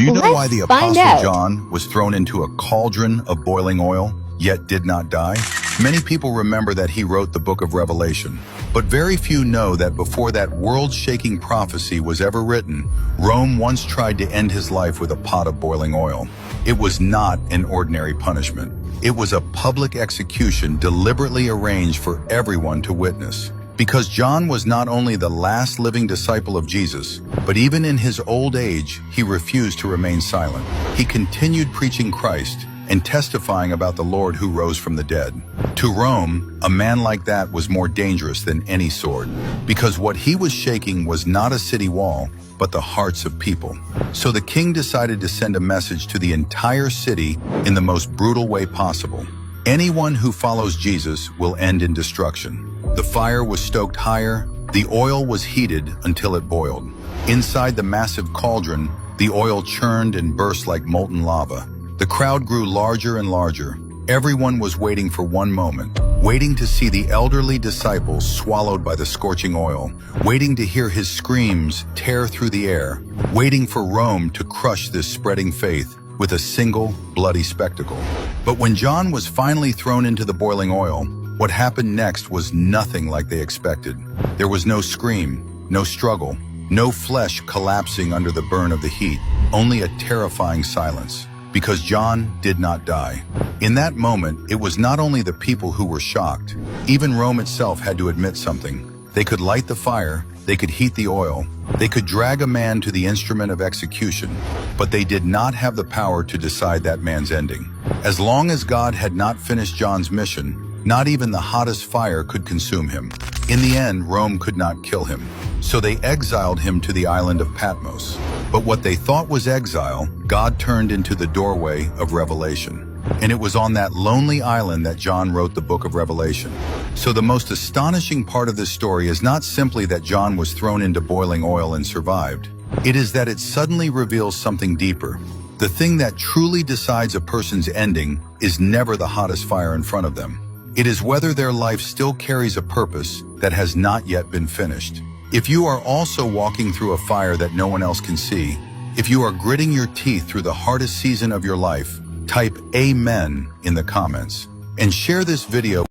Do you know why Let's the find Apostle out. John was thrown into a cauldron of boiling oil, yet did not die? Many people remember that he wrote the book of Revelation, but very few know that before that world-shaking prophecy was ever written, Rome once tried to end his life with a pot of boiling oil. It was not an ordinary punishment. It was a public execution deliberately arranged for everyone to witness. Because John was not only the last living disciple of Jesus, but even in his old age, he refused to remain silent. He continued preaching Christ and testifying about the Lord who rose from the dead. To Rome, a man like that was more dangerous than any sword, because what he was shaking was not a city wall, but the hearts of people. So the king decided to send a message to the entire city in the most brutal way possible. Anyone who follows Jesus will end in destruction. The fire was stoked higher, the oil was heated until it boiled. Inside the massive cauldron, the oil churned and burst like molten lava. The crowd grew larger and larger. Everyone was waiting for one moment, waiting to see the elderly disciple swallowed by the scorching oil, waiting to hear his screams tear through the air, waiting for Rome to crush this spreading faith with a single bloody spectacle. But when John was finally thrown into the boiling oil, what happened next was nothing like they expected. There was no scream, no struggle, no flesh collapsing under the burn of the heat, only a terrifying silence. Because John did not die. In that moment, it was not only the people who were shocked. Even Rome itself had to admit something. They could light the fire, they could heat the oil, they could drag a man to the instrument of execution, but they did not have the power to decide that man's ending. As long as God had not finished John's mission, not even the hottest fire could consume him. In the end, Rome could not kill him, so they exiled him to the island of Patmos. But what they thought was exile, God turned into the doorway of revelation. And it was on that lonely island that John wrote the book of Revelation. So the most astonishing part of this story is not simply that John was thrown into boiling oil and survived. It is that it suddenly reveals something deeper. The thing that truly decides a person's ending is never the hottest fire in front of them. It is whether their life still carries a purpose that has not yet been finished. If you are also walking through a fire that no one else can see, if you are gritting your teeth through the hardest season of your life, type Amen in the comments and share this video